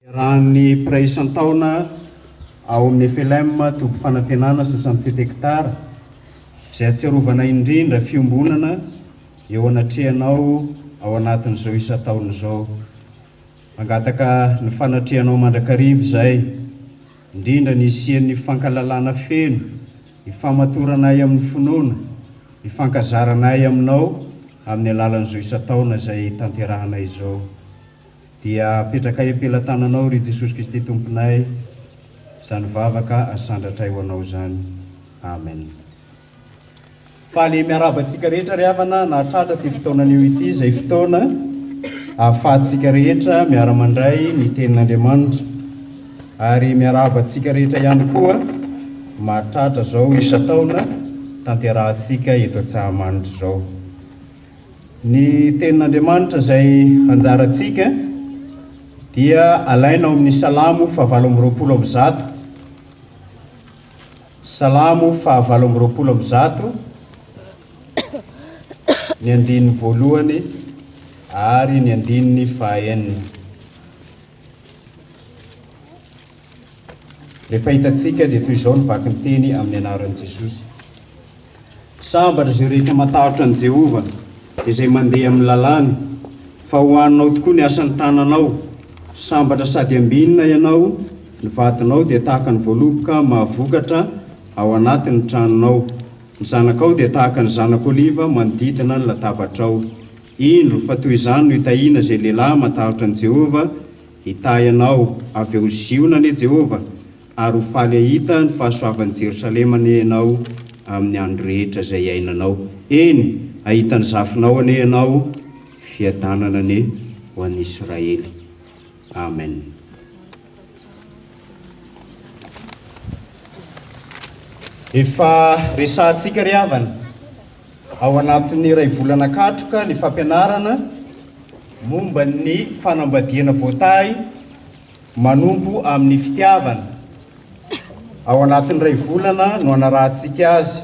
Raha ny pray isan-taona ao amin'ny FLM tobo fanantenana 67 hectara izay atsiarovana indrindra fiombonana eo anatrehanao ao anatin'izao isan-taona izao. Mangataka ny fanatrehanao mandrakariva izay, indrindra ny isian'ny fankalalana feno, ny famatoranay amin'ny finoana, ny fankazaranay aminao amin'ny alalan'izao isan-taona izay tanterahanay izao. Dia apetrakay ampelantananao ry Jesosy Kristy Tomponay, izany vavaka asandratray ho anao izany. Amen. Faly miarabantsika rehetra ry havana nahatratra ty fotoanan'io ity, izay fotoana ahafahantsika rehetra miara-mandray ny tenin'Andriamanitra, ary miarabantsika rehetra ihany koa mahatratra zao isan-taona tanterahantsika eto Antsahamanitra zao. Ny tenin'Andriamanitra izay anjarantsika dia alaina ao amin'ny Salamo 7:20. Salamo 7:20, ny andininy voalohany ary ny andininy fahaenina. Rehefa hitantsika dia toy izao ny vaky ny teny amin'ny anaran'i Jesosy. Sambatra izay rehetra matahotra an'i Jehova izay mandeha amin'ny lalàny, fa hohaninao tokoa ny asan'ny tananao. Sambatra sady ambinina ianao, ny vatinao dia tahaka ny voaloboka mahavokatra ao anatin'ny tranonao. Ny zanakao dia tahaka ny zanak'oliva manodidina ny latabatrao. Indro fa toy izany no hitahiana izay lehilahy matahotra an'i Jehova, hita ianao avy eo zionany Jehova, ary ho faly ahita ny fahasoavan'i Jerosalema ane ianao amin'ny andro rehetra izay iainanao. Eny, ahita ny zafinao ane ianao, fiadanana ane ho an'i Israely. Amen. Efa resahantsika ry havana ao anatin'ny iray volana katroka ny fampianarana momba ny fanambadiana voatahy manompo amin'ny fitiavana. Ao anatin'ny iray volana no anarahantsika azy,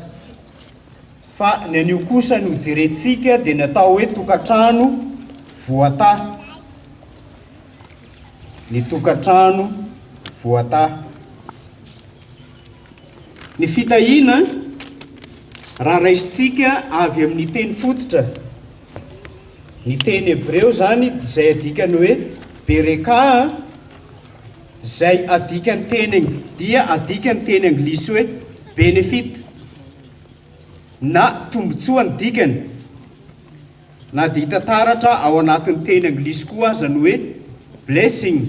fa ny anio kosa no jerentsika dia ny atao hoe tokantrano voatahy. Ny tokantrano voatahy. Ny fitahiana raha raisitsika avy amin'ny teny fototra, ny teny hebreo zany, izay adikany hoe bereka, izay adikany teny dia adikany teny anglisy hoe benefit, na tombotsoa ny dikany, na dia hita taratra ao anatin'ny teny anglisy koa azany hoe blessing.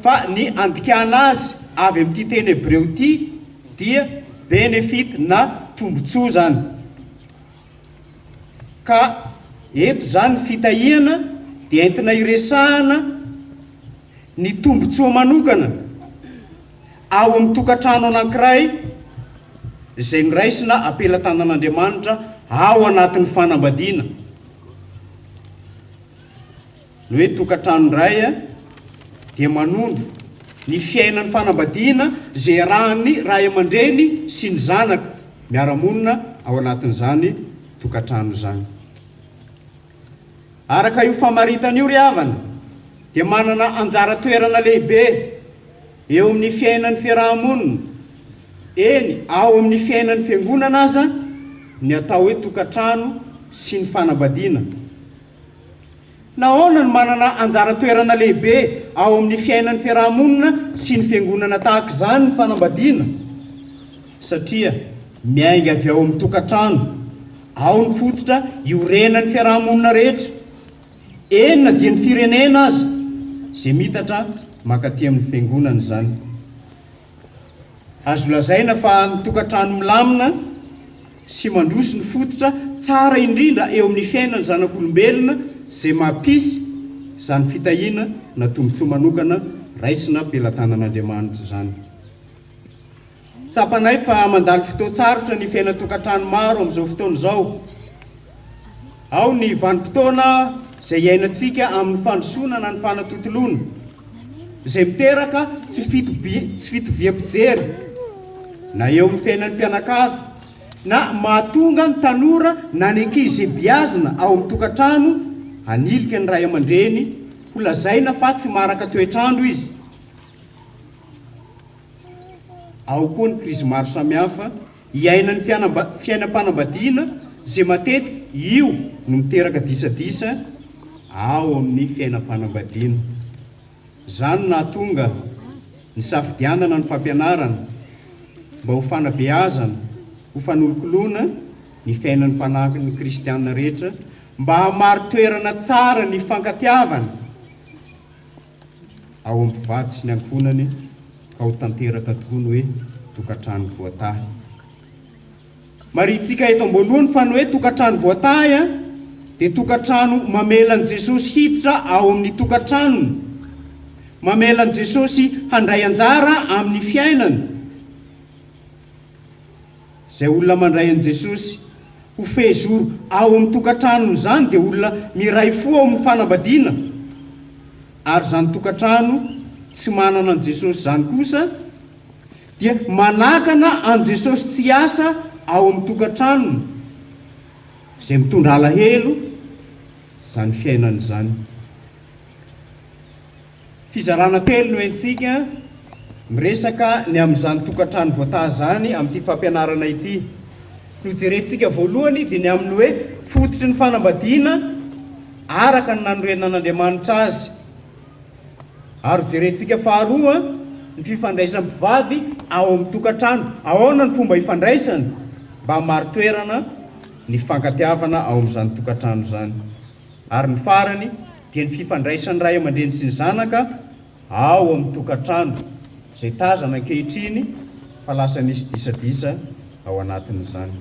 Fa ny andikana azy avy amin'ity teny hebreo ity dia benefit, na tombotsoa zany. Ka eto zany fitahiana dia entina iresahana ny tombotsoa manokana ao amin'ny tokantrano anankiray izay noraisina ampelantanan'Andriamanitra ao anatin'ny fanambadiana. Ny hoe tokantrano iray dia manondro ny fiainan'ny fanambadiana izay rahan'ny ray aman-dreny sy ny zanaka miara-monina ao anatin'izany tokantrano izany. Araka io famaritana io ry havana dia manana anjara toerana lehibe eo amin'ny fiainan'ny fiarahamonina. Eny, ao amin'ny fiainan'ny fiangonana aza ny atao hoe tokantrano sy ny fanambadiana. Nahoana no manana anjara toerana lehibe ao amin'ny fiainan'ny fiarahamonina sy ny fiangonana tahaka izany ny fanambadiana? Satria miainga avy ao amin'ny tokantrano ao ny fototra iorenan'ny fiarahamonina rehetra. Enina dia ny firenena aza izay mitatra mankaty amin'ny fiangonana izany. Azo lazaina fa ny tokantrano milamina sy mandroso ny fototra tsara indrindra eo amin'ny fiainan'ny zanak'olombelona izay mampisy izany fitahiana na tombotsoa manokana raisina ampelantanan'Andriamanitra izany. Tsapanay fa mandalo fotoan-tsarotra ny fiaina tokantrano maro amin'izao fotoana izao. Ao ny vanim-potoana izay iainantsika amin'ny fandrosoana na ny fanatotoloana, izay miteraka tsy fitoviam-pijery na eo amin'ny fiainan'ny mpianakavy, na mahatonga ny tanora na ny ankizy izay biazina ao amin'ny tokantrano hanilika ny ray aman-dreny ho lazaina fa tsy maraka toetrandro izy. Ao koa ny krizy maro samihafa iainan'ny fiainam-panambadiana zay matetika io no miteraka disadisa ao amin'ny fiainam-panambadiana. Zany nahatonga ny safidianana ny fampianarana mba ho fanabeazana, ho fanolokoloana ny fiainan'ny mpanaky ny kristianina rehetra, mba hamary toerana tsara ny fankatiavana ao amin'ny mpivady sy ny ankonany, ka ho tanteraka tokoa ny hoe tokantrano voatahy. Maritsika eto am-boalohany fa ny hoe tokantrano voatahy dia tokantrano mamelan'i Jesosy hiditra ao amin'ny tokantranony, mamelan'i Jesosy handray anjara amin'ny fiainany. Izay olona mandray an'i Jesosy ho fehizoro ao amin'ny tokantranony zany dia olona miray fo ao amin'ny fanambadiana, ary zany tokantrano tsy manana an' Jesosy zany kosa dia manakana an' Jesosy tsy asa ao amin'ny tokantranony, izay mitondra alahelo zany fiainany zany. Fizarana telo no entsika miresaka ny amin'izany tokantrano voatahy zany amin'ity fampianarana ity. No jerentsika voalohany dia ny amin'ny hoe fototry ny fanambadiana araka ny nanorenan'Andriamanitra azy, ary jerentsika faharoa ny fifandraisam-pivady ao amin'ny tokantrano. Ahoana ny fomba hifandraisany mba maro toerana ny fankatiavana ao amin'izany tokantrano zany. Ary ny farany dia ny fifandraisan'ny ray aman-dreny sy ny zanaka ao amin'ny tokantrano, izay tazana ankehitriny fa lasa nisy disadisa ao anatin'izany.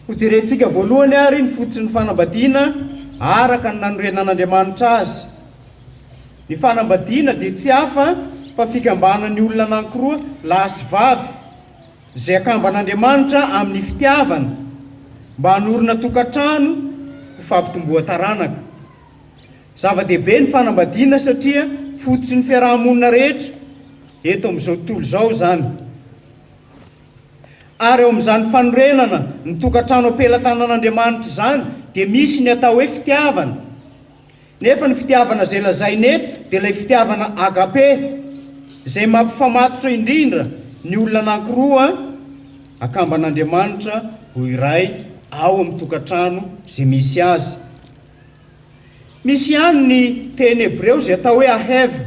Ho jerentsika voalohany ary ny fototry ny fanambadiana araka ny nanorenan'Andriamanitra azy. Ny fanambadiana dia tsy hafa fa fikambanan'ny olona anankiroa lahy sy vavy izay akamban'Andriamanitra amin'ny fitiavana mba hanorina tokantrano ho fampitomboan-taranaka. Zava-dehibe ny fanambadiana satria fototry ny fiarahamonina rehetra eto amin'izao tontolo izao zany. Ary eo amin'izany fanorenana ny tokantrano ampelantanan'Andriamanitra zany dia misy ny atao hoe fitiavana. Nefa ny fitiavana izay lazaina eto dia ilay fitiavana agape, izay mampifamatotra indrindra ny olona anankiroa akamban'Andriamanitra ho iray ao amin'ny tokantrano izay misy azy. Misy ihany ny teny hebreo izay atao hoe aheva,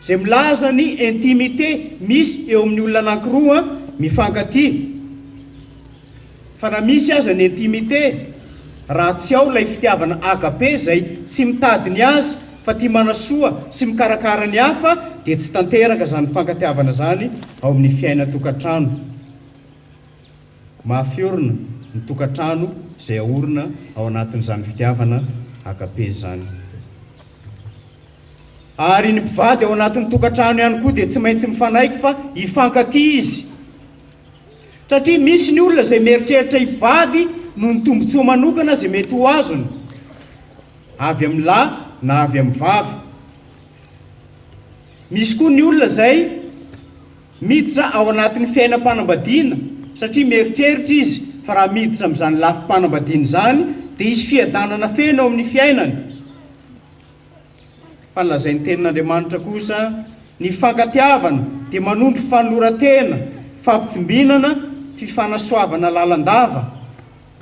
izay milaza ny intimité misy eo amin'ny olona anankiroa mifankatia. Fa na misy aza ny intimité, raha tsy ao ilay fitiavana agape izay tsy mitady ny azy fa tia manasoa sy mikarakara ny hafa, dia tsy tanteraka zany fankatiavana zany ao amin'ny fiaina tokantrano. Mahafiorina ny tokantrano izay ahorina ao anatin'izany fitiavana agape zany. Ary ny mpivady ao anatin'ny tokantrano ihany koa dia tsy maintsy mifanaiky fa hifankatia izy, satria misy ny olona izay mieritreritra hivady no ny tombotsoa manokana izay mety ho azony, avy amin'ny lahy na avy amin'ny vavy. Misy koa ny olona izay miditra ao anatin'ny fiainam-panambadiana satria mieritreritra izy fa raha miditra amin'izany lafim-panambadiana zany dia izy fiadanana feno ao amin'ny fiainany. Fa nolazain'ny tenin'Andriamanitra kosa ny fankatiavana dia manondro fanoloran-tena, fampitsimbinana, fifanasoavana lalandava,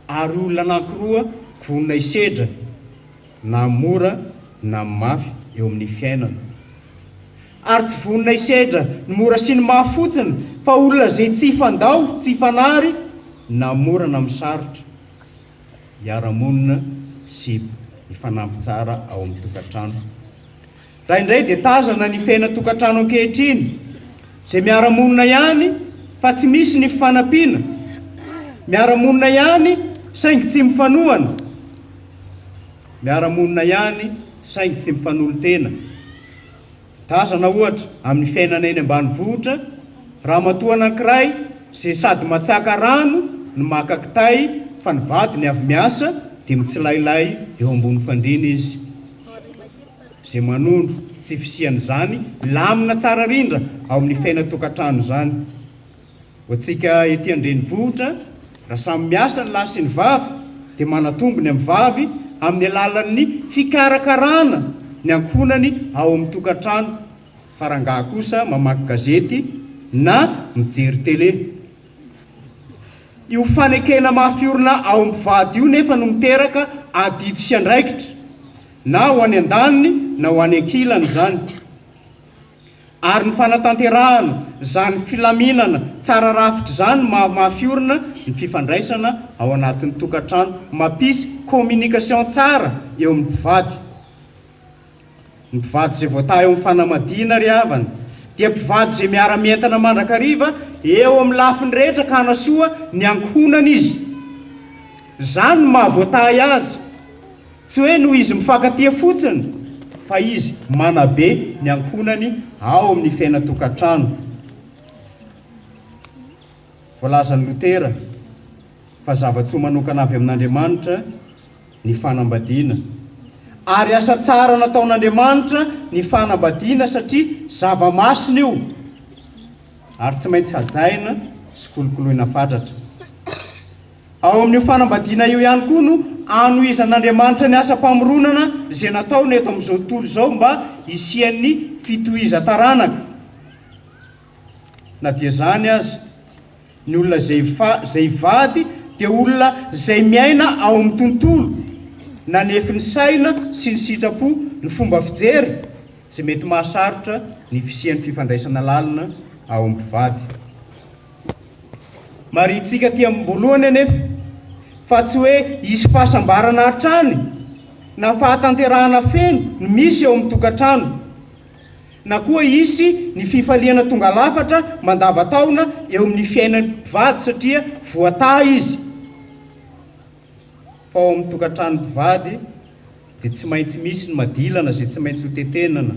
ary olona anankiroa vonona isedra na mora na mafy eo amin'ny fiainana. Ary tsy vonona isedra ny mora sy ny mafy fotsiny, fa olona izay tsy hifandao, tsy hifanary, na mora na misarotra, hiara-monina sy hifanampy tsara ao amin'ny tokantrano. Raha indray dia tazana ny fiaina tokantrano ankehitriny izay miara-monina ihany fa tsy misy ny fifanampiana, miara-monina ihany saingy tsy mifanohana, miara-monina ihany saingy tsy mifanolo-tena. Tazana ohatra amin'ny fiainana eny ambanivohitra, ramatoa anankiray izay sady matsaka rano no maka kitay, fa ny vadiny avy miasa dia mitsilailay eo ambony fandriana izy, izay manondro tsy fisian'izany lamina tsara rindra ao amin'ny fiaina tokantrano zany. Ho antsika ety an-drenivohitra, raha samy miasa ny lahy sy ny vavy dia manatombo ny amin'ny vavy amin'ny alalan'ny fikarakarana ny ankonany ao amin'ny tokantrano, faranga kosa mamaky gazety na mijery télé. Io fanekena mafiorina ao amin'ny mpivady io nefa no miteraka adidy sy andraikitra na ho any an-daniny na ho any ankilany zany. Ary ny fanatanterahana zany filaminana tsara rafitra zany mafiorina ny fifandraisana ao anatin'ny tokantrano, mampisy communication tsara eo amin'ny mpivady. Ny mpivady zay voatay eo amin'ny fanamadina ry havana dia mpivady zay miara-mientana mandrakariva eo amin'ny lafiny rehetra ka hanasoa ny ankohonana izy. Zany mahavoatay azy, tsy hoe noho izy mifankatia fotsiny fa izy manabe ny ankohonany ao amin'ny fiaina tokantrano. Voalazan'ny Lotera fa zava-tsoa manokana avy amin'Andriamanitra ny fanambadiana, ary asa tsara nataon'Andriamanitra ny fanambadiana satria zava-masina io ary tsy maintsy hajaina sy kolokoloina fatratra. Ao amin'io fanambadiana io ihany koa no anohizan'Andriamanitra ny asa mpamoronana zay nataony eto amin'izao tontolo izao mba hisian'ny fitohiza-taranaka. Na dia zany aza, ny olona zay vady dia olona zay miaina ao amin'ny tontolo na nefy ny saina sy ny sitrapo ny fomba fijery zay mety mahasarotra ny fisian'ny fifandraisana lalina ao amin'ny mpivady. Maritsika ty ambolohany anefa fa tsy hoe hisy fahasambarana hatrany na fahatanterahana feno no misy eo amin'ny tokantrano, na koa hisy ny fifaliana tonga lafatra mandavataona eo amin'ny fiainan'ny mpivady satria voatay izy. Fa ao amin'ny tokantrano mpivady dia tsy maintsy misy ny madilana zay tsy maintsy ho tetenana,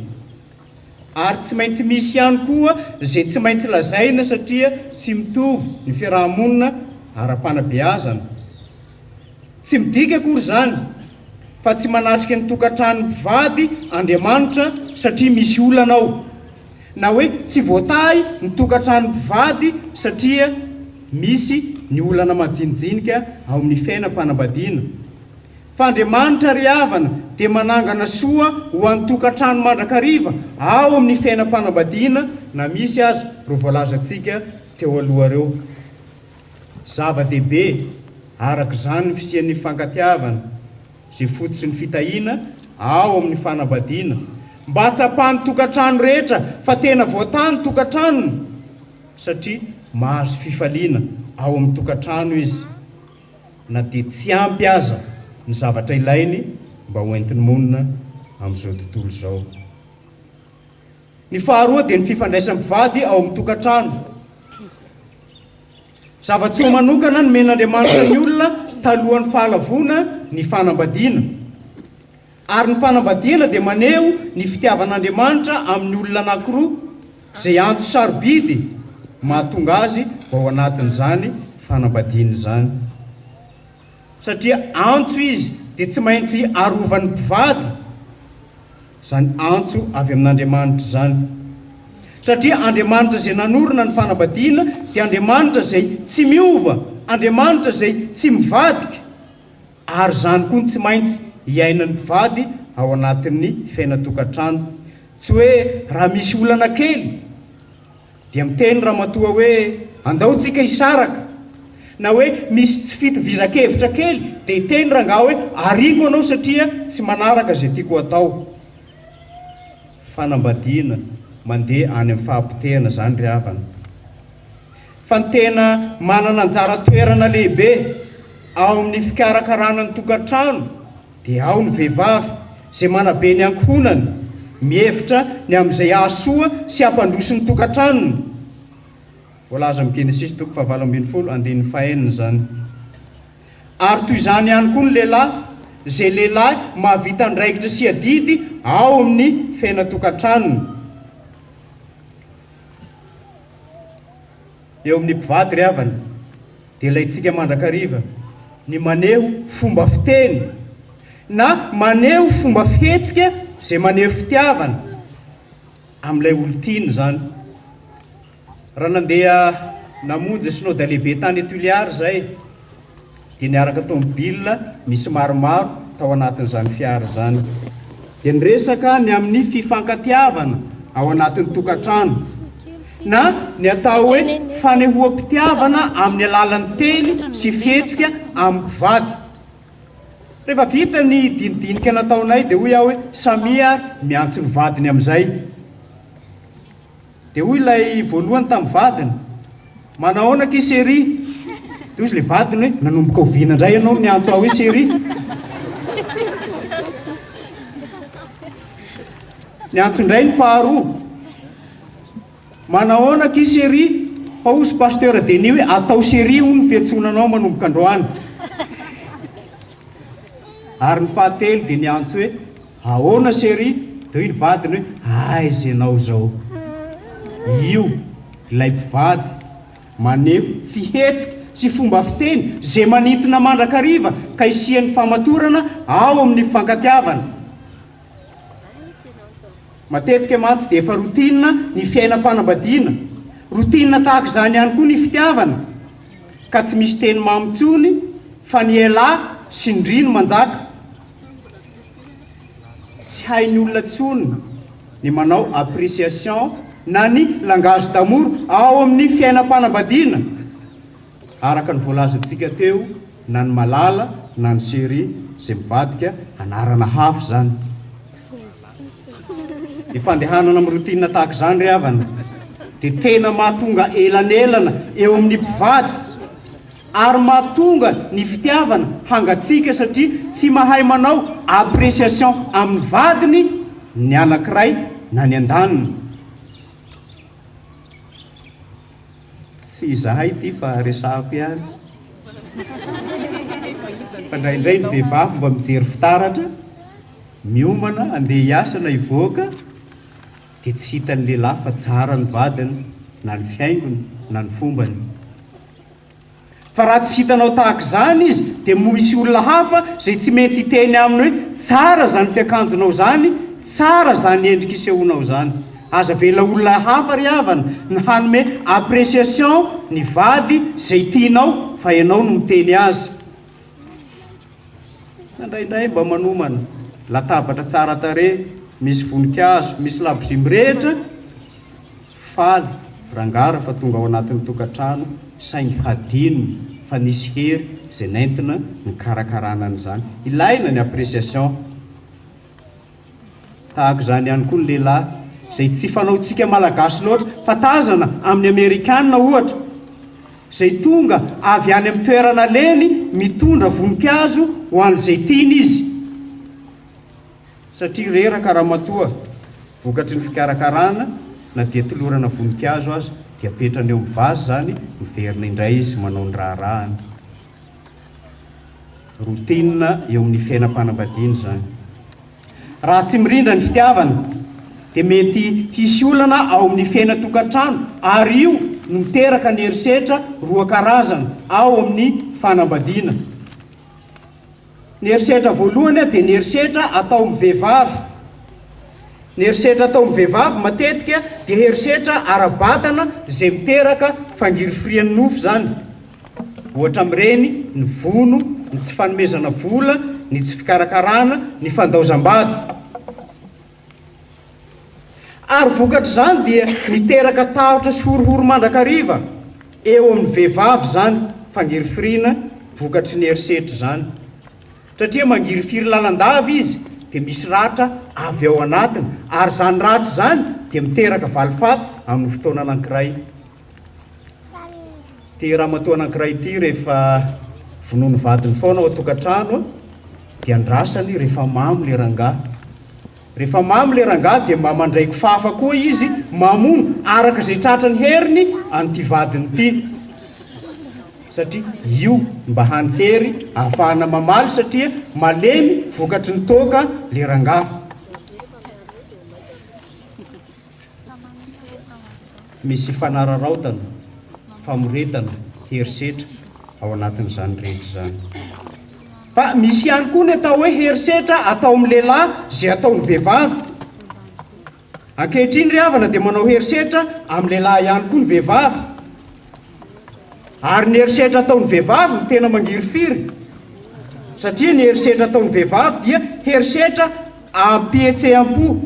ary tsy maintsy misy ihany koa zay tsy maintsy lazaina satria tsy mitovy ny fiarahamonina ara-panabeazana. Tsy midika akory zany fa tsy manatrika ny tokantrano mpivady Andriamanitra satria misy olana ao, na hoe tsy voatay ny tokantrano mpivady satria misy ny olana majinijinika ao amin'ny fiainam-panambadiana. Fa Andriamanitra ry havana dia manangana soa ho an'ny tokantrano mandrakariva ao amin'ny fiainam-panambadiana, na misy azy ro voalazantsika teo aloha reo. Zava-dehibe araka izany ny fisian'ny fankatiavana zay fototsy ny fitahiana ao amin'ny fanambadiana, mba tsapahan'ny tokantrano rehetra fa tena voatany tokantrano satria mahazo fifaliana ao amin'ny tokantrano izy, na dia tsy ampy aza ny zavatra ilainy mba hoentiny monina amin'izao tontolo izao. Ny faharoa dia ny fifandraisan'ny mpivady ao amin'ny tokantrano. Zava-tsoa manokana no men'Andriamanitra ny olona talohan'ny fahalavona ny fanambadiana, ary ny fanambadiana dia maneho ny fitiavan'Andriamanitra amin'ny olona anankiroa zay antso sarobidy mahatonga azy ao anatin'izany fanambadiana izany. Satria antso izy dia tsy maintsy arovan'ny mpivady, zany antso avy amin'Andriamanitra zany. Satria Andriamanitra zay nanorina ny fanambadiana dia Andriamanitra zay tsy miova, Andriamanitra zay tsy mivadika, ary zany koa tsy maintsy hiainan'ny mpivady ao anatin'ny fiaina-tokantrano. Tsy hoe raha misy olana kely dia miteny ramatoa hoe andaontsika hisaraka, na hoe misy tsy fitovizan-kevitra kely dia hiteny rangahy hoe ariko anao satria tsy manaraka zay tiako atao. Fanambadiana mandeha any amin'ny fahampitehana zany ry havana. Fa ny tena manana anjara toerana lehibe ao amin'ny fikarakarana ny tokantrano dia ao ny vehivavy zay manabe ny ankohonany, mihevitra ny amin'izay ahasoa sy hampandroso ny tokantranony. Voalaza amin'ny Genesisy 7:20 zany. Ary toy izany ihany koa ny lehilahy, zay lehilahy mahavita andraikitra sy adidy ao amin'ny fiaina-tokantranony. Eo amin'ny mpivady ry havana dia ilayntsika mandrakariva ny maneho fomba fiteny na maneho fomba fihetsika zay maneho fitiavana amin'ilay olo-tiany zany. Raha nandeha namonjy synode lehibe tany Toliary zay dia niaraka tômôbila misy maromaro tao anatin'izany fiara zany. dia nyresaka ny amin'ny fifankatiavana ao anatin'ny tokantrano na ny atao hoe fanehoam-pitiavana amin'ny alalan'ny teny sy fihetsika amin'ny mpivady. Rehefa vita ny dinidinika nataonay dia hoy aho hoe samia miantso ny vadiny amin'izay. Dia hoy ilay voalohany tamin'ny vadiny, manahoana ky séri? Dia ozy ilay vadiny hoe nanomboka oviana indray ianao ny antso aho hoe séri. Ny antso indray ny faharoa, manahoana ky séri? Fa ozy pasteur Denis hoe atao séri ho ny fiantsonanao manomboka androany. Ary ny fahatelo dia ny antso hoe ahoana séri? Dia hoy ny vadiny hoe aiza ianao zao? Io ilay mpivady maneho fihetsika sy fomba fiteny zay manintona mandrakariva ka isian'ny famatorana ao amin'ny fifankatiavana. Matetika mantsy dia efa rotina ny fiainam-panambadiana, rotina tahaka izany ihany koa ny fitiavana, ka tsy misy teny mamontsony fa ny elahy sy ny ndry no manjaka. Tsy hain'ny olona tsony ny manao appréciation na ny langage d'amour ao amin'ny fiainam-panambadiana, araka ny voalazantsika teo, na ny malala na ny séri izay mivadika anarana hafa zany. Ny fandehanana amin'ny rotina tahaka izany ry havana dia tena mahatonga elanelana eo amin'ny mpivady, ary mahatonga ny fitiavana hangatsika satria tsy mahay manao appréciation amin'ny vadiny ny anankiray na ny andaniny. Tsy izahay ty fa resako ihany. Fa indraindray ny vehivavy mba mijery fitaratra, miomana andeha hiasa na hivoaka, dia tsy hitan'ny lehilahy fa tsara ny vadiny na ny fiaingony na ny fombany. Fa raha tsy hitanao tahaka izany izy dia misy olona hafa izay tsy maintsy hiteny aminy hoe tsara zany fiakanjonao zany, tsara zany endrika isehonao zany. Aza vela olona hafa ry havana ny hanome appréciation ny vady izay tianao fa ianao no miteny azy. Indraindray mba manomana latabatra tsara tarehy, misy voninkazo, misy labozia mirehitra, faly rangara fa tonga ao anatin'ny tokantrano, saingy hadino fa nisy hery izay nentina ny karakarana an'izany. Ilaina ny appréciation. Tahaka izany ihany koa ny lehilahy izay tsy fanaontsika malagasy loatra fa tazana amin'ny Amerikanina ohatra, izay tonga avy any amin'ny toerana leny mitondra voninkazo ho an'izay tiany izy, satria reraka raha matoa vokatry ny fikarakarana na dia tolorana voninkazo azy dia apetrany eo amin'ny vazy zany, miverina indray izy manao ny raharahany. Rotina eo amin'ny fiainam-panambadiana zany. Raha tsy mirindra ny fitiavana dia mety hisy olana ao amin'ny fiaina-tokantrano, ary io no miteraka ny herisetra roa karazana ao amin'ny fanambadiana. Ny herisetra voalohany dia ny herisetra atao amin'ny vehivavy. Ny herisetra atao amin'ny vehivavy matetika dia herisetra ara-batana izay miteraka fangirifirian'ny nofo zany. Ohatra amin'ireny ny vono, ny tsy fanomezana vola, ny tsy fikarakarana, ny fandaozam-bady. Ary vokatr' izany dia miteraka tahotra sy horohoro mandrakariva eo amin'ny vehivavy zany, fangirifiriana vokatry ny herisetra zany. Satria mangirifiry lalandava izy dia misy ratra avy ao anatiny, ary zany ratra zany dia miteraka valifaty amin'ny fotoana anankiray. Ty raha matoa anankiray ity rehefa vonono vadiny foana ao tokantrano dia andrasany rehefa mamy le rangahy. Rehefa mamy le rangahy dia mba mandraiky fafa koa izy mamono araka izay tratrany heriny an'ity vadiny ity, satria io mba hanihery ahafahana mamaly, satria malemy vokatry ny toka le rangahy. Misy fanararaotana, famoretana, herisetra ao anatin'izany rehetra zany. Fa misy ihany koa ny atao hoe herisetra atao amin'ny lehilahy izay ataon'ny vehivavy. Ankehitriny ry havana dia manao herisetra amin'ny lehilahy ihany koa ny vehivavy. Ary ny herisetra ataon'ny vehivavy no tena mangirifiry, satria ny herisetra ataon'ny vehivavy dia herisetra ampietseham-po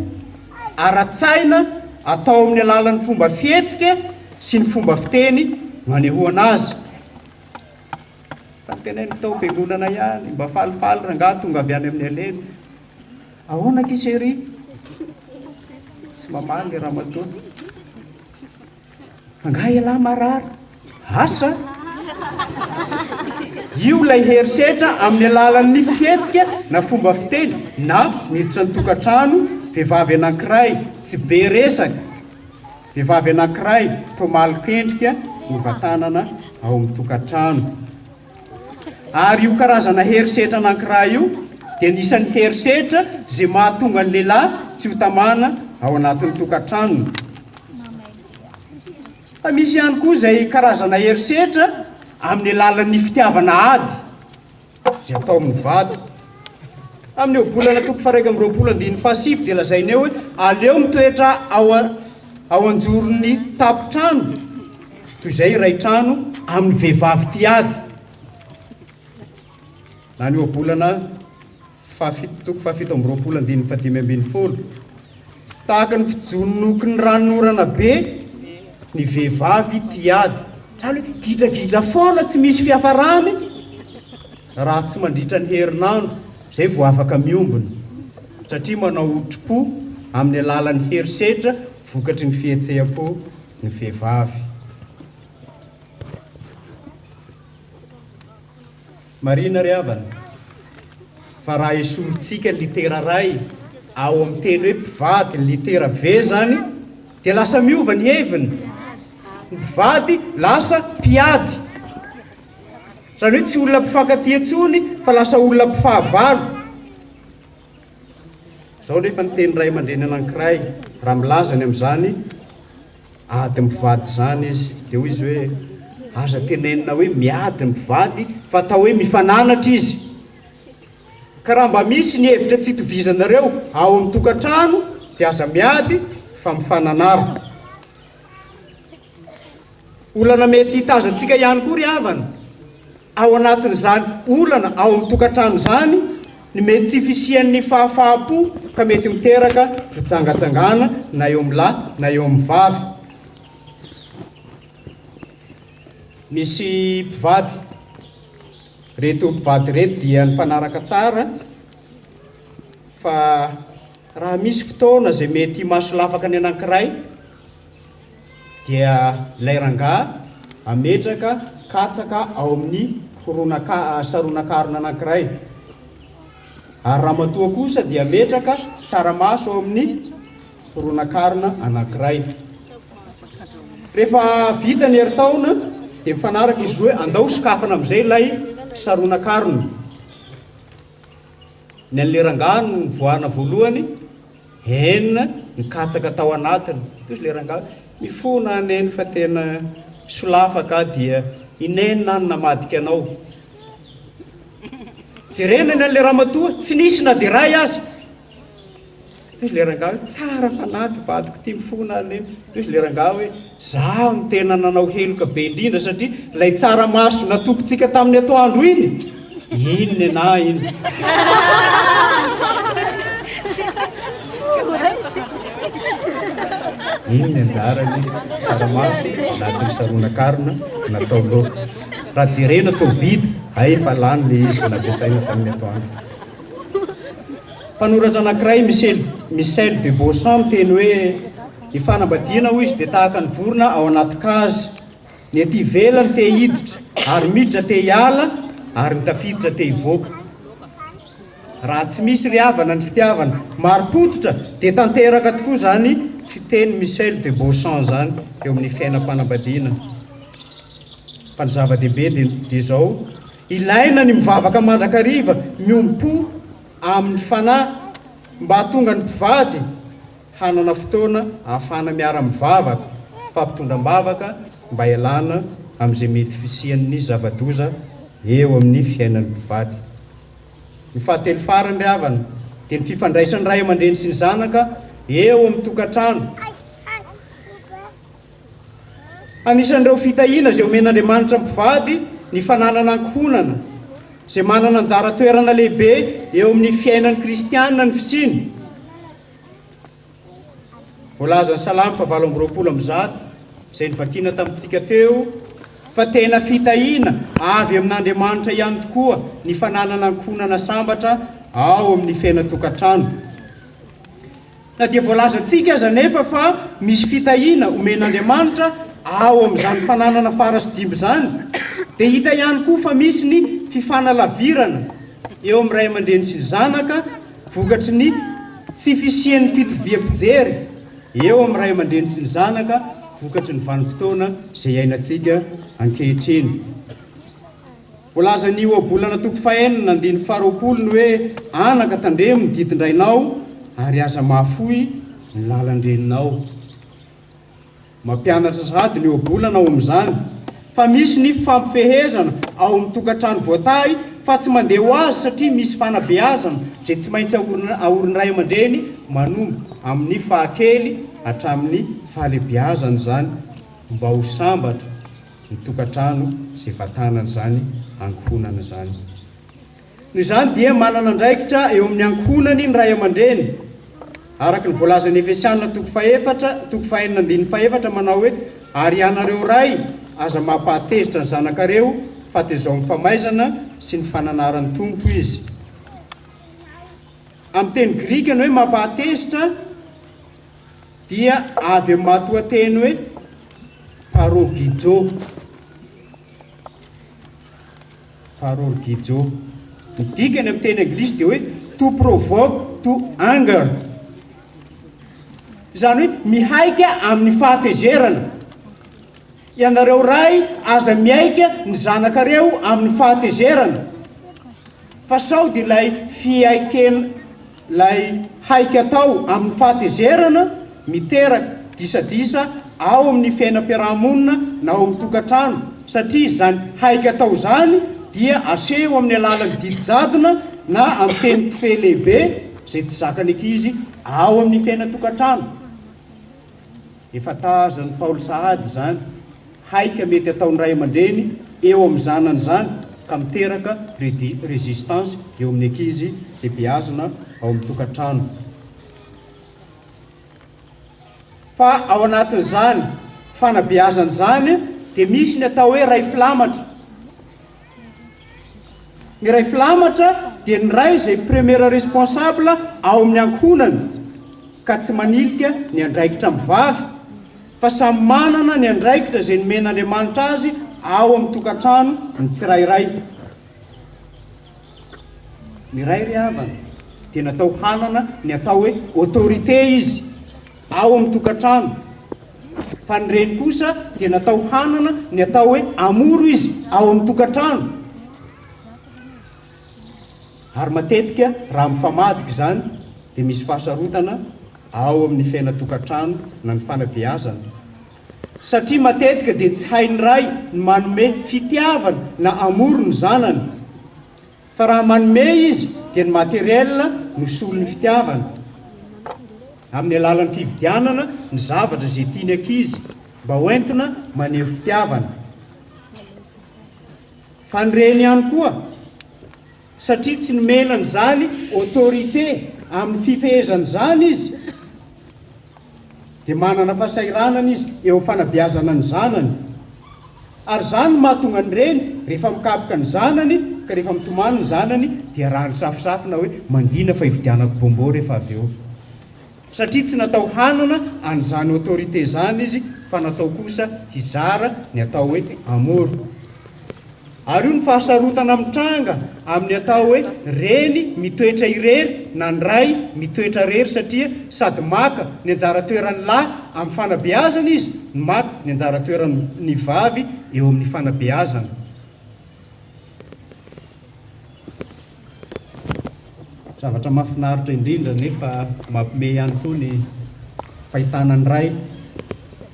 ara-tsaina atao amin'ny alalan'ny fomba fihetsika sy ny fomba fiteny manehoana azy. Fanteneny tao am-piangonana ihany mba falifaly rangahy tonga avy any amin'ny aleny. Ahoana kisery? Tsy mamaly le ramatoa. Angaha ialahy marary. Asa? Io lay herisetra amin'ny alalan'ny fihetsika na fomba fiteny na miditra ny tokantrano vehivavy anankiray tsy be resaka. Vehivavy anankiray tomaly kendrika ny vatanana ao amin'ny tokantrano. Ary io karazana herisetra anankiray io dia nisan'ny herisetra zay mahatonga ny lehilahy tsy ho tamana ao anatin'ny tokantrano. Fa misy ihany koa izay karazana herisetra amin'ny alalan'ny fitiavana ady zay atao amin'ny vady. Amin'ny bolana toko faraika amin'ny roapolo andininy fahasivy dia lazainy eo hoe aleo mitoetra ao anjoron'ny tapo-trano toy izay iray trano amin'ny vehivavy ty ady. Na ny bolana toko fahafito amin'ny roapolo andininy fahadimy ambin'ny folo. Tahaka ny fijononoky ny ranorana be ny vehivavy ty ady. Trano hoe gidragidra foana tsy misy fiafarany raha tsy mandritra ny herinandro, zay vao afaka miombona. Satria manao otro-po amin'ny alalan'ny herisetra vokatry ny fihetseham-po ny vehivavy. Marina ry havana, fa raha esorintsika ny litera ray ao amin'ny teny hoe mpivady, ny litera V zany, dia lasa miova ny heviny. Ny mpivady lasa mpiady. Zany hoe tsy olona mpifankatia intsony fa lasa olona mpifahavalo. Zao nefa ny teny ray aman-dreny anankiray raha milazany amin'izany ady mivady zany izy, dia hoy izy hoe aza tenenina hoe miady ny mpivady fa atao hoe mifananatra izy. Ka raha mba misy ny hevitra tsy itovizanareo ao amin'ny tokantrano dia aza miady fa mifananara. Olana mety hitazantsika ihany koa ry havana ao anatin'izany olana ao amin'ny tokantrano zany ny mety tsy fisian'ny fahafaha-po ka mety miteraka fitsangatsangana na eo amin'ny lahy na eo amin'ny vavy. Misy mpivady, reto mpivady reto dia nifanaraka tsara, fa raha misy fotoana zay mety mahasolafaka ny anankiray dia ilay rangahy ametraka katsaka ao amin'ny saronan-karona anankiray. Ary ramatoa kosa dia ametraka tsaramaso ao amin'ny ronan-karona anankiray. Rehefa vita ny herintaona dia mifanaraka izy hoe andao sokafana amin'izay ilay saronan-karona. Ny an'ilay rangahy no nivoahana voalohany, enina ny katsaka tao anatiny. Toy ilay rangahy mifona aneny fa tena solafaka dia inenina any namadika anao. Jerenany an'ilay ramatoa tsy nisy na dia ray aza. Toy ilay rangahy hoe tsara fanaty vadiko ty mifona aneny. Toy ilay rangahy hoe zaho no tena nanao heloka be indrindra satria ilay tsaramaso natokontsika tamin'ny atoandro iny, iny ny anahy iny. Iny ny anjarany tsaramaso natiny saronan-karona natao laoka. Raha jerena tao vidy, efa lany le izy nampiasaina tamin'ny atoandro. Mpanoratra anankiray Michel de Beauchamp teny hoe ny fanambadiana hoy izy dia tahaka ny vorona ao anaty kazy. Ny ety ivelany te hiditra, ary miditra te hiala, ary ny tafiditra te hivoaka. Raha tsy misy ry havana ny fitiavana maro-potitra dia tanteraka tokoa zany fiteny Michel de Beauchamp zany eo amin'ny fiainam-panambadiana. Fa ny zava-dehibe dia izao, ilaina ny mivavaka mandrakariva miompo amin'ny fanahy mba hahatonga ny mpivady hanana fotoana ahafahana miara mivavaka, fampitondram-bavaka mba hialana amin'izay mety fisian'ny zava-doza eo amin'ny fiainan'ny mpivady. Ny fahatelo farany ry havana dia ny fifandraisan'ny ray aman-dreny sy ny zanaka eo amin'ny tokantrano. Anisan'ireo fitahiana izay omen'Andriamanitra mpivady ny fananana ankohonana, izay manana anjara toerana lehibe eo amin'ny fiainan'ny kristianina ny fisiany. voalaza ny salamy fa 720 izay nivakina tamintsika teo fa tena fitahiana avy amin'Andriamanitra ihany tokoa ny fananana ankohonana sambatra ao amin'ny fiaina tokantrano. Na dia voalaza antsika aza nefa fa misy fitahiana omen'Andriamanitra ao amin'izany fananana farasy dimby zany, dia hita ihany koa fa misy ny fifanalavirana eo amin'ny ray aman-dreny sy ny zanaka vokatry ny tsy fisian'ny fitoviam-pijery eo amin'ny ray aman-dreny sy ny zanaka vokatry ny vanim-potoana izay iainantsika ankehitriny. Voalaza ny ohabolana toko fahaenina andiny 20 ny hoe anaka tandremo ny didindrainao ary aza mahafoy ny lalan-dreninao. Mampianatra sady ny ohabolana ao amin'izany fa misy ny fampifehezana ao amin'ny tokantrano voatay fa tsy mandeha ho azy satria misy fanabeazana izay tsy maintsy aorin'ny ray aman-dreny manombo amin'ny fahakely hatramin'ny fahalebiazana zany mba ho sambatra ny tokantrano izay vatanana zany ankohonana zany. Noho izany dia manana andraikitra eo amin'ny ankohonany ny ray aman-dreny araka ny voalazan'ny Efesianina toko 4 manao hoe ary ianareo ray aza mampahatezitra ny zanakareo fatezao ny famaizana sy ny fananaran'ny tompo izy. Amin'ny teny grika ny hoe mampahatezitra dia avy amin'ny mahatohateny hoe parorgijo. Ny dikany amin'ny teny anglisy dia hoe to provoke to anger, izany hoe mihaika amin'ny fahatezerana. Ianareo ray aza miaika ny zanakareo amin'ny fahatezerana fa sao dia ilay fiaikena lay haika atao amin'ny fahatezerana miteraka disadisa ao amin'ny fiainam-piarahamonina na ao amin'ny tokantrano, satria zany haika atao zany dia aseho amin'ny alalan'ny didi-jadona na amin'ny teny mpife lehibe izay tsy zakany ankizy ao amin'ny fiaina-tokantrano. Efa tazan'ny Paoly sahady zany haika mety ataon'ny ray aman-dreny eo amin'ny zanany zany ka miteraka résistance eo amin'ny ankizy izay beazina ao amin'ny tokantrano. Fa ao anatin'izany fanabeazana zany dia misy ny atao hoe ray filamatra. Ny ray filamatra dia ny ray izay première responsable ao amin'ny ankohonany ka tsy manilika ny andraikitra mivavy fa samy manana ny andraikitra izay nomen'Andriamanitra azy ao amin'ny tokantrano ny tsirairay. Ny ray ry havana dia natao hanana ny atao hoe autorité izy ao amin'ny tokantrano, fa ny reny kosa dia natao hanana ny atao hoe amoro izy ao amin'ny tokantrano. Ary matetika raha mifamadika zany dia misy fahasarotana ao amin'ny fiaina-tokantrano na ny fanabeazana, satria matetika dia tsy hain'ny ray ny manome fitiavana na amoro ny zanany, fa raha manome izy dia ny materiel no solon'ny fitiavana amin'ny alalan'ny fividianana ny zavatra izay tiany ankizy mba hoentina maneho fitiavana. Fa ny reny ihany koa satria tsy nomenany zany autorité amin'ny fifehezany zany izy dia manana fahasahiranana izy eo amin'ny fanabeazana ny zanany, ary zany mahatonga ny reny rehefa mikapoka ny zanany ka rehefa mitomany ny zanany dia raha ny safisafina hoe mangina fa hividianako bombo rehefa avy eo, satria tsy natao hanana an'izany autorité zany izy fa natao kosa hizara ny atao hoe amoro. Ary io ny fahasarotana mitranga amin'ny atao hoe reny mitoetra irery na ny ray mitoetra rery, satria sady maka ny anjara toeran'ny lahy amin'ny fanabeazana izy, ny maka ny anjara toeran'ny vavy eo amin'ny fanabeazana. Zavatra mahafinaritra indrindra nefa mampime ihany koa ny fahitanany ray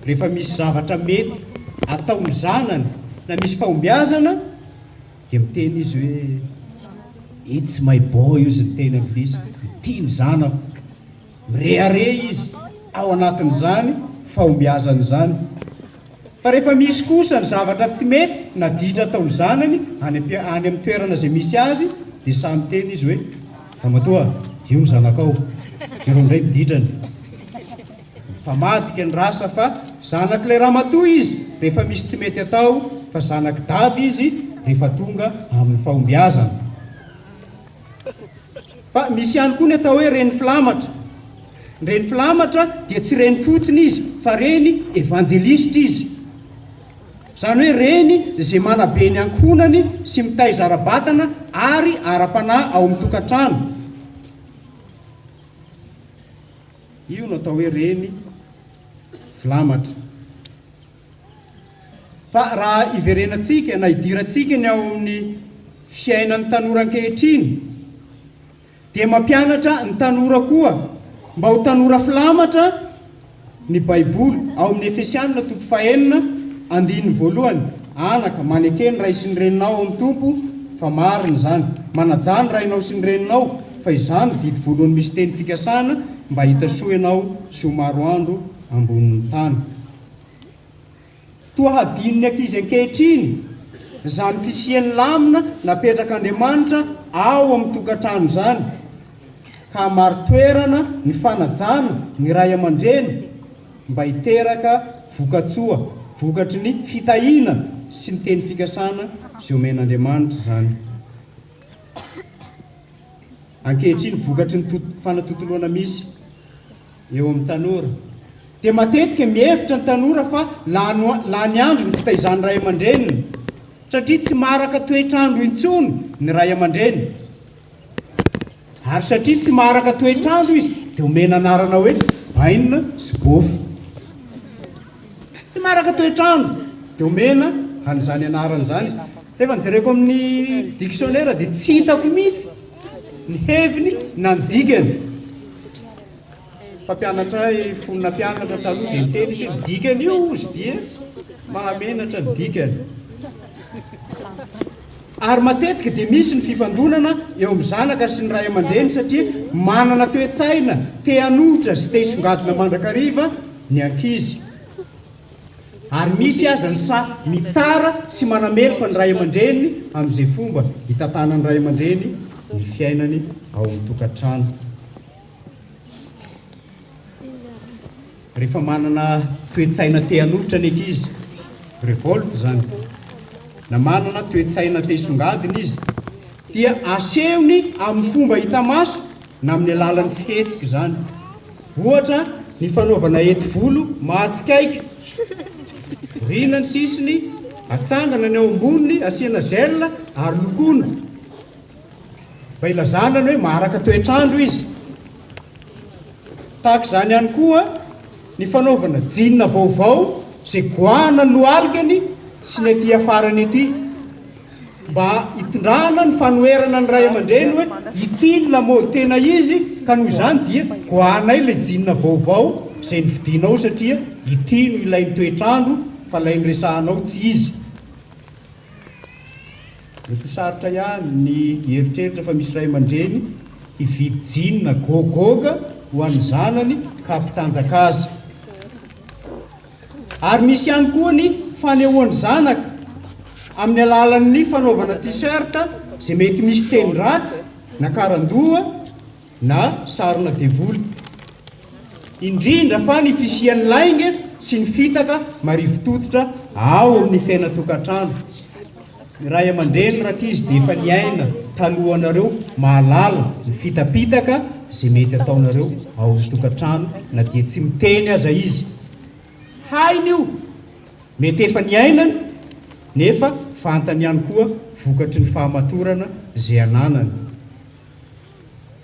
rehefa misy zavatra mety ataony zanany na misy fahombiazana dia miteny izy hoe it's my boy, izy ny teny anglisy, tia ny zanako, mirehare izy ao anatin'izany fahombiazana zany. Fa rehefa misy kosa ny zavatra tsy mety na ditra ataony zanany any amin'ny toerana izay misy azy dia samy teny izy hoe ramatoa io ny zanakao, iro indray ny ditrany, fa madika ny rasa fa zanak'ilay ramatoa izy rehefa misy tsy mety atao fa zanaky dady izy rehefa tonga amin'ny fahombiazana. Fa misy ihany koa ny atao hoe reny filamatra. Reny filamatra dia tsy reny fotsiny izy fa reny evanjelisitra izy. Zany hoe reny izay manabe ny ankohonany sy mitaiza ara-batana ary ara-panahy ao amin'ny tokantrano. Io no atao hoe reny filamatra. Fa raha iverenantsika na idirantsika ny ao amin'ny fiainan'ny tanora ankehitriny dia mampianatra ny tanora koa mba ho tanora filamatra ny baiboly ao amin'ny Efesianina 4:1 anaka manekeny ray sy ny reninao amin'ny tompo fa marina zany, manajany rainao sy ny reninao fa izany didy voalohany misy teny fikasana mba hita soa ianao sy ho maro andro ambonin'ny tany. Toa hadininy ankizy ankehitriny zany fisian'ny lamina napetrak'Andriamanitra ao amin'ny tokantrano zany, ka maro toerana ny fanajana ny ray aman-dreny mba hiteraka vokatsoa, vokatry ny fitahiana sy ny teny fikasana sy omen'Andriamanitra zany. Ankehitriny vokatry ny fanatotoloana misy eo amin'ny tanora dia matetika mihevitra ny tanora fa lany andro ny fitaizany ray aman-dreniny satria tsy maraka toetrandro intsony ny ray aman-dreny, ary satria tsy maraka toetrandro izy dia omena anarana hoe bainina sy gôfy. Tsy maraka toetrandro dia omena an'izany anarana zany. Rehefa nijereko amin'ny dictionnaire dia tsy hitako mihitsy ny heviny na ny dikany. Fampianatra fonina mpianatra taloha dia niteny izy ny dikany io izy dia mahamenatra ny dikany. Ary matetika dia misy ny fifandonana eo amin'ny zanaka sy ny ray aman-dreny satria manana toe-tsaina te hanohitra sy te hisongadina mandrakariva ny ankizy. Ary misy aza ny mitsara sy manameloka ny ray aman-dreny amin'izay fomba hitatana ny ray aman-dreny ny fiainany ao amin'ny tokantrano. Rehefa manana toe-tsaina te hanohitra ny ankizy, revolte zany, na manana toe-tsaina te hisongadina izy, dia asehony amin'ny fomba hita maso na amin'ny alalan'ny fihetsika zany. Ohatra ny fanaovana hety volo mahatsikaiky, rina ny sisiny, atsangana ny ao amboniny, asiana gel ary lokona mba ilazana ny hoe maraka toetrandro izy. Tahaka izany ihany koa ny fanaovana jeans vaovao izay goahana no alikany sy ny aty afarany ety mba hitondrana ny fanoherana ny ray aman-dreny hoe ity ny lamaody tena izy, ka noho izany dia goahanay ilay jeans vaovao izay nividinao satria ity no ilain'ny toetrandro fa ilay niresahanao tsy izy. Rehefa sarotra ihany ny heritreritra fa misy ray aman-dreny hividy jeans gogoga ho an'ny zanany ka hampitanjaka azy. Ary misy ihany koa ny fanehoan'ny zanaka amin'ny alalan'ny fanaovana t-shirt izay mety misy teny ratsy na karandoha na sarina devoly. Indrindra fa ny fisian'ny lainga sy ny fitaka marivo-tototra ao amin'ny fiaina tokantrano. Ny ray aman-dreny raha izy dia efa niaina talohanareo mahalala ny fitapitaka izay mety ataonareo ao amin'ny tokantrano na dia tsy miteny aza izy. Hainy io, mety efa niainany nefa fantany ihany koa vokatry ny fahamatorana izay ananany.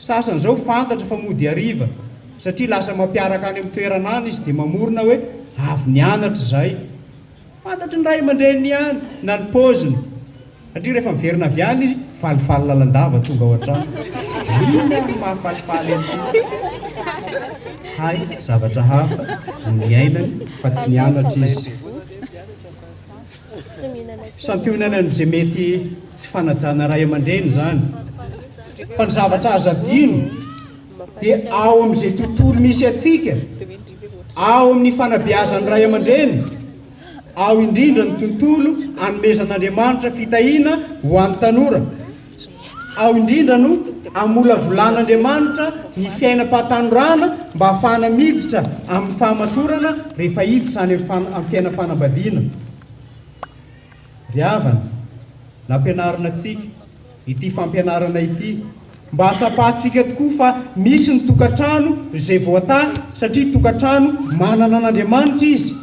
Sasany izao fantatra fa mody hariva satria lasa mampiaraka any amin'ny toeranany izy dia mamorona hoe avy nianatra izay. Fantatry ny ray aman-dreny ihany na ny paoziny satria rehefa miverina avy any izy falifaly lalandava tonga ao an-trano. Inona mahafalifaly an'ity? Hay zavatra hafa ny ainany fa tsy nianatra izy. Santionana amin'izay mety tsy fanajana ray aman-dreny zany. Fa ny zavatra azo adino dia ao amin'izay tontolo misy atsika, ao amin'ny fanabeazan'ny ray aman-dreny, ao indrindra ny tontolo anomezan'Andriamanitra fitahiana ho an'ny tanora, ao indrindra no amola volan'Andriamanitra ny fiainam-pahatanjorana mba hahafahana miditra amin'ny fahamatorana rehefa hiditra any amin'ny fiainam-panambadiana. Ry havana, nampianarana antsika ity fampianarana ity mba hatsapahantsika tokoa fa misy ny tokantrano izay voatà satria tokantrano manana an'Andriamanitra izy.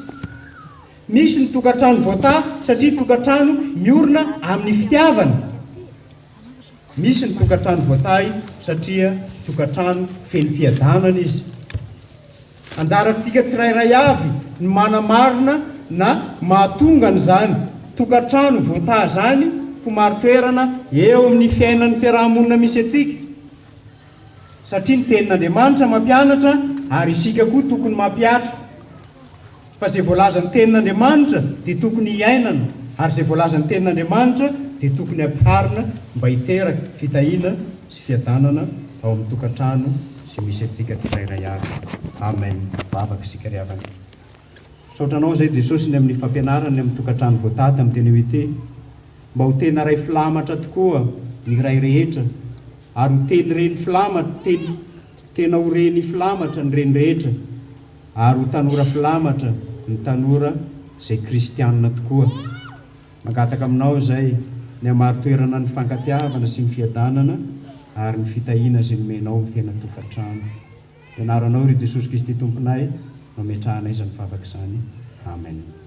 Misy ny tokantrano voatà satria tokantrano miorina amin'ny fitiavana. Misy ny tokantrano voatà satria tokantrano feno fiadanana izy. Anjarantsika tsirairay avy ny manamarina na mahatonga n'izany tokantrano voatà zany ho maro-toerana eo amin'ny fiainan'ny fiarahamonina misy atsika. Satria ny tenin'Andriamanitra mampianatra ary isika koa tokony mampiatra. Fa izay voalaza ny tenin'Andriamanitra dia tokony hiainana, ary izay voalaza ny tenin'Andriamanitra dia tokony hampiharina mba hiteraka fitahiana sy fiadanana ao amin'ny tokantrano sy misy atsika tsirairay avy. Amen. Vavaka isika ry havana. Saotranao izay Jesosy ny amin'ny fampianarany amin'ny tokantrano voatà tamin'ny teny hoe te mba ho tena ray filamatra tokoa ny ray rehetra, ary ho teny reny filamatra, tena ho reny filamatra ny reny rehetra, ary ho tanora filamatra ny tanora izay kristianina tokoa. Mangataka aminao izay ny hamaro-toerana ny fankatiavana sy ny fiadanana ary ny fitahiana izay nomenao amin'ny fiainana tokantrano. Ianaranao ry Jesosy Kristy tomponay, mametrahana izany vavaka izany. Amen.